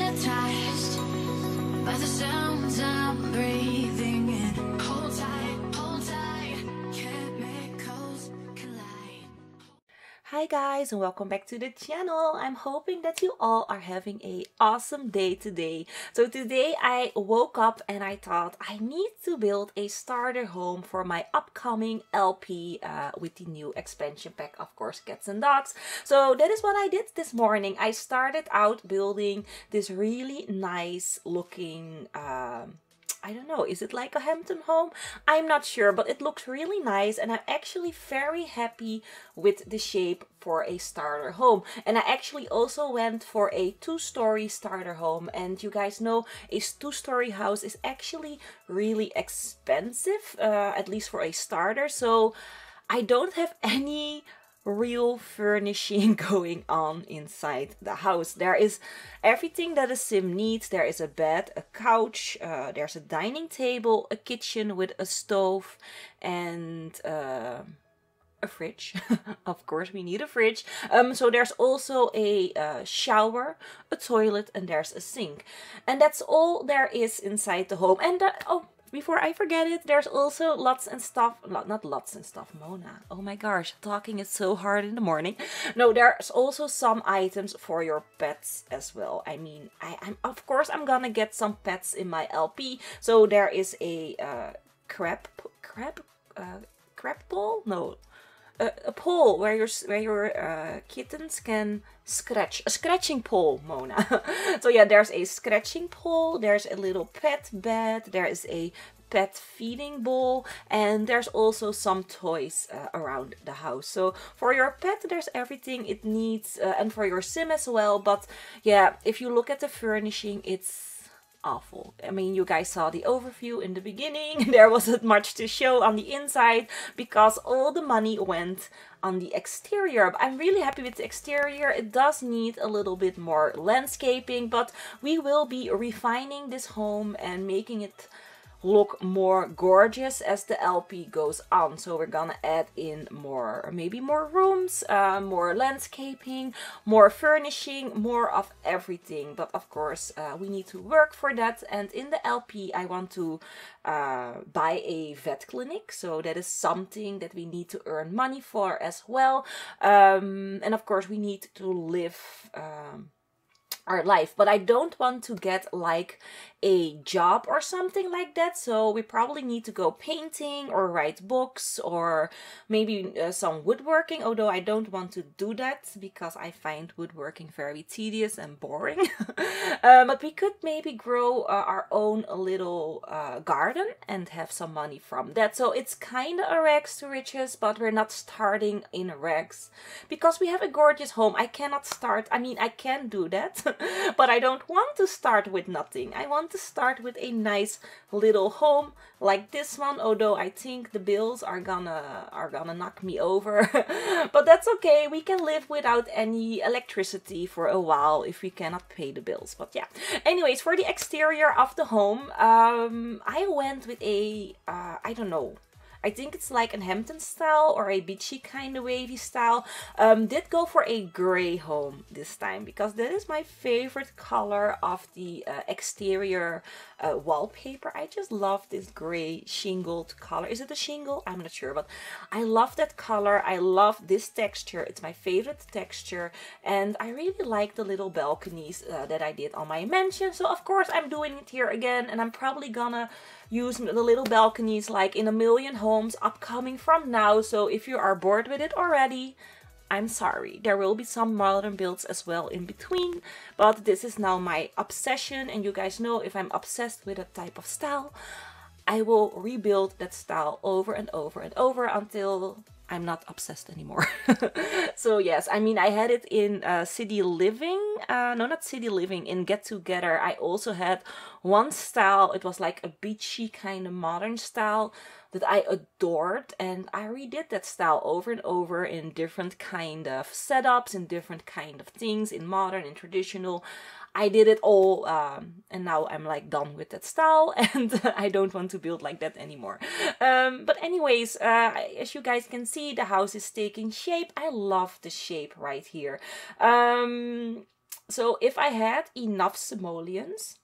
hypnotized by the sounds I'm breathing in. Hold tight, chemicals collide. Hi guys, and welcome back to the channel. I'm hoping that you all are having an awesome day today. So today I woke up and I thought I need to build a starter home for my upcoming LP with the new expansion pack, of course, Cats and Dogs. So that is what I did this morning. I started out building this really nice looking I don't know, is it like a Hampton home? I'm not sure, but it looks really nice and I'm actually very happy with the shape for a starter home. And I actually also went for a 2-story starter home, and you guys know a 2-story house is actually really expensive, at least for a starter. So I don't have any real furnishing going on inside the house. There is everything that a sim needs. There is a bed, a couch, there's a dining table, a kitchen with a stove, and a fridge. Of course we need a fridge. So there's also a shower, a toilet, and there's a sink, and that's all there is inside the home. And before I forget it, there's also lots and stuff, not lots and stuff, Mona. Oh my gosh, talking is so hard in the morning. No, there's also some items for your pets as well. I mean, I'm of course I'm gonna get some pets in my LP. So there is a crab pole? No. A pole where your kittens can scratch. A scratching pole, Mona. So yeah, there's a scratching pole, there's a little pet bed, there is a pet feeding bowl, and there's also some toys around the house. So for your pet, there's everything it needs, and for your sim as well. But yeah, if you look at the furnishing, it's awful. I mean, you guys saw the overview in the beginning. There wasn't much to show on the inside because all the money went on the exterior. But I'm really happy with the exterior. It does need a little bit more landscaping, but we will be refining this home and making it look more gorgeous as the LP goes on. So we're gonna add in more, maybe more rooms, more landscaping, more furnishing, more of everything. But of course we need to work for that, and in the LP I want to buy a vet clinic. So that is something that we need to earn money for as well, and of course we need to live our life, but I don't want to get like a job or something like that. So we probably need to go painting or write books or maybe some woodworking, although I don't want to do that because I find woodworking very tedious and boring. But we could maybe grow our own little garden and have some money from that. So it's kind of a rags to riches, but we're not starting in rags because we have a gorgeous home. I cannot start, I mean, I can do that, but I don't want to start with nothing. I want to start with a nice little home like this one, although I think the bills are gonna knock me over. But that's okay, we can live without any electricity for a while if we cannot pay the bills. But yeah, anyways, for the exterior of the home, I went with a I don't know, I think it's like a Hampton style or a beachy kind of wavy style. Did go for a gray home this time because that is my favorite color of the exterior wallpaper. I just love this gray shingled color. Is it a shingle? I'm not sure, but I love that color. I love this texture. It's my favorite texture, and I really like the little balconies that I did on my mansion. So of course I'm doing it here again, and I'm probably gonna use the little balconies like in a million homes upcoming from now. So if you are bored with it already, I'm sorry. There will be some modern builds as well in between, but this is now my obsession, and you guys know if I'm obsessed with a type of style, I will rebuild that style over and over and over until I'm not obsessed anymore. So yes, I mean, I had it in City Living, no, not City Living, in Get Together. I also had one style, it was like a beachy kind of modern style that I adored, and I redid that style over and over in different kind of setups, in different kind of things, in modern and traditional. I did it all, and now I'm like done with that style, and I don't want to build like that anymore. But anyways, as you guys can see, the house is taking shape. I love the shape right here. So if I had enough simoleons,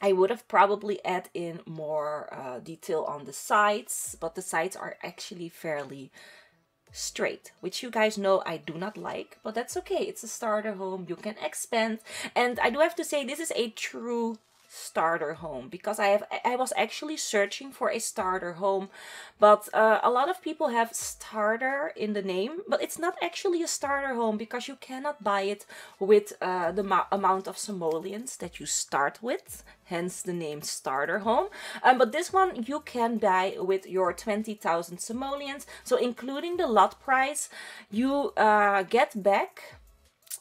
I would have probably add in more detail on the sides, but the sides are actually fairly straight, which you guys know I do not like, but that's okay. It's a starter home. You can expand. And I do have to say, this is a true starter home, because I was actually searching for a starter home, but a lot of people have starter in the name, but it's not actually a starter home, because you cannot buy it with the amount of simoleons that you start with, hence the name starter home. But this one you can buy with your 20,000 simoleons. So including the lot price, you get back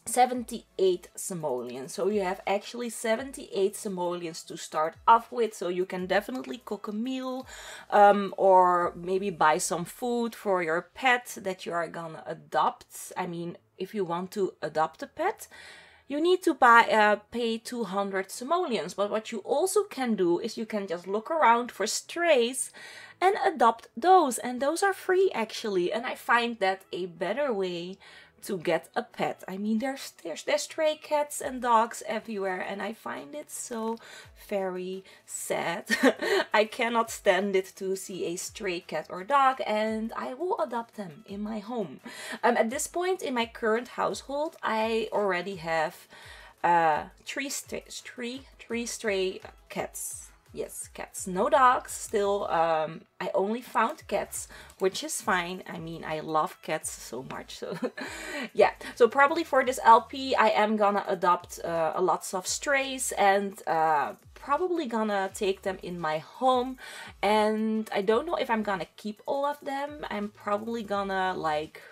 78 simoleons. So you have actually 78 simoleons to start off with. So you can definitely cook a meal, or maybe buy some food for your pet that you are gonna adopt. I mean, if you want to adopt a pet, you need to pay 200 simoleons. But what you also can do is you can just look around for strays and adopt those. And those are free actually. And I find that a better way to get a pet. I mean, there's stray cats and dogs everywhere, and I find it so very sad. I cannot stand it to see a stray cat or dog, and I will adopt them in my home. At this point in my current household, I already have three stray cats. Yes, cats. No dogs. Still, I only found cats, which is fine. I mean, I love cats so much. So, yeah. So probably for this LP, I am gonna adopt lots of strays, and probably gonna take them in my home. And I don't know if I'm gonna keep all of them. I'm probably gonna, like,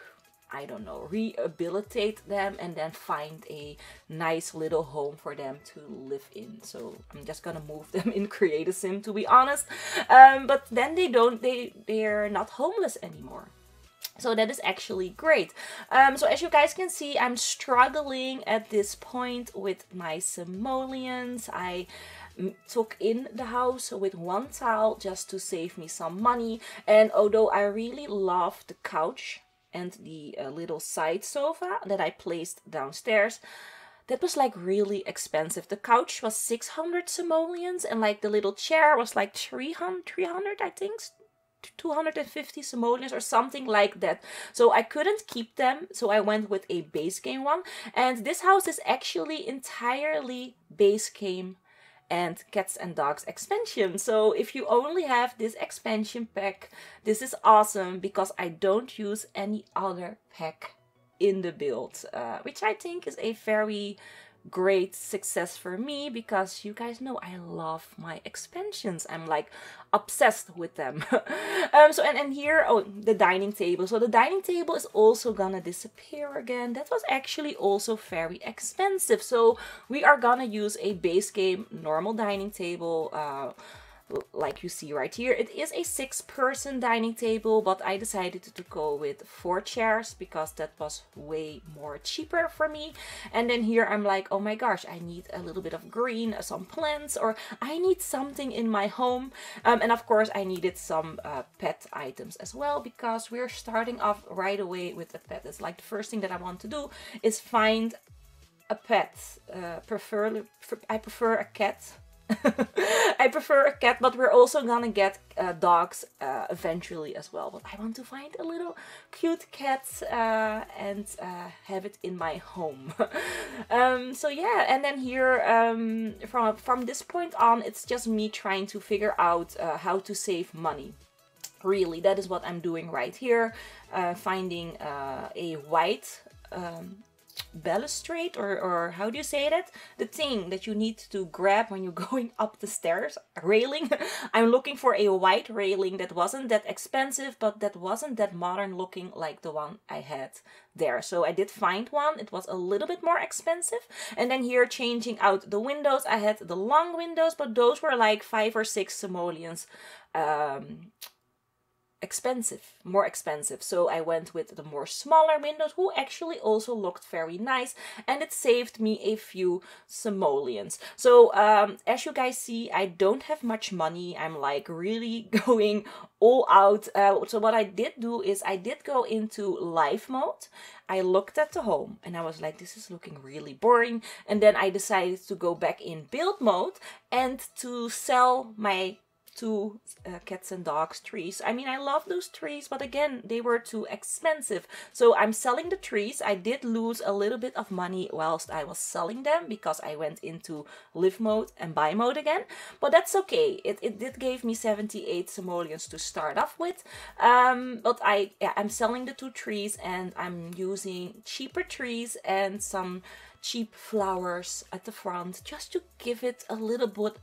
I don't know, rehabilitate them and then find a nice little home for them to live in. So I'm just gonna move them in Create-A-Sim, to be honest. But then they're not homeless anymore. So that is actually great. So as you guys can see, I'm struggling at this point with my simoleons. I took in the house with one tile just to save me some money. And although I really love the couch and the little side sofa that I placed downstairs, that was like really expensive. The couch was 600 simoleons, and like the little chair was like 300 I think, 250 simoleons or something like that. So I couldn't keep them, so I went with a Basegame one. And this house is actually entirely Basegame and Cats and Dogs expansion. So if you only have this expansion pack, this is awesome, because I don't use any other pack in the build, which I think is a very great success for me, because you guys know I love my expansions. I'm like obsessed with them. So and here, oh, the dining table. So the dining table is also gonna disappear again. That was actually also very expensive. So we are gonna use a Basegame normal dining table, like you see right here. It is a 6-person dining table, but I decided to go with 4 chairs because that was way more cheaper for me. And then here I'm like, oh my gosh, I need a little bit of green, some plants, or I need something in my home. And of course I needed some pet items as well, because we're starting off right away with a pet. It's like the first thing that I want to do is find a pet. I prefer a cat. I prefer a cat, but we're also gonna get dogs eventually as well. But I want to find a little cute cat and have it in my home. So yeah, and then here from this point on, it's just me trying to figure out how to save money. Really, that is what I'm doing right here. Finding a white balustrade, or how do you say that? The thing that you need to grab when you're going up the stairs, railing. I'm looking for a white railing that wasn't that expensive, but that wasn't that modern looking like the one I had there. So I did find one. It was a little bit more expensive. And then here, changing out the windows, I had the long windows, but those were like 5 or 6 simoleons more expensive. So I went with the more smaller windows, who actually also looked very nice, and it saved me a few simoleons. So as you guys see, I don't have much money. I'm like really going all out. So what I did do is I did go into live mode. I looked at the home and I was like, this is looking really boring. And then I decided to go back in build mode and to sell my 2 cats and dogs trees. I mean, I love those trees, but again, they were too expensive. So I'm selling the trees. I did lose a little bit of money whilst I was selling them because I went into live mode and buy mode again. But that's okay. It did give me 78 simoleons to start off with. But I'm selling the 2 trees and I'm using cheaper trees and some cheap flowers at the front just to give it a little bit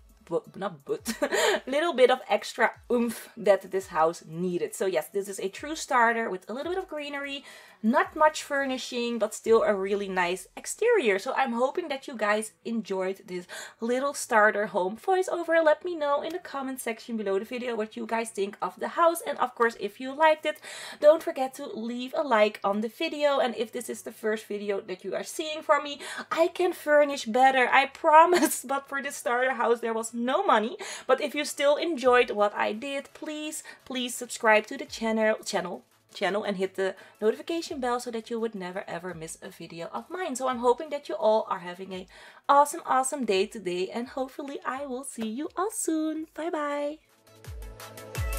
little bit of extra oomph that this house needed. So yes, this is a true starter with a little bit of greenery, not much furnishing, but still a really nice exterior. So I'm hoping that you guys enjoyed this little starter home voiceover. Let me know in the comment section below the video what you guys think of the house, and of course if you liked it, don't forget to leave a like on the video. And if this is the first video that you are seeing from me, I can furnish better, I promise. But for this starter house there was no money. But if you still enjoyed what I did, please subscribe to the channel and hit the notification bell so that you would never ever miss a video of mine. So I'm hoping that you all are having a awesome day today, and hopefully I will see you all soon. Bye bye.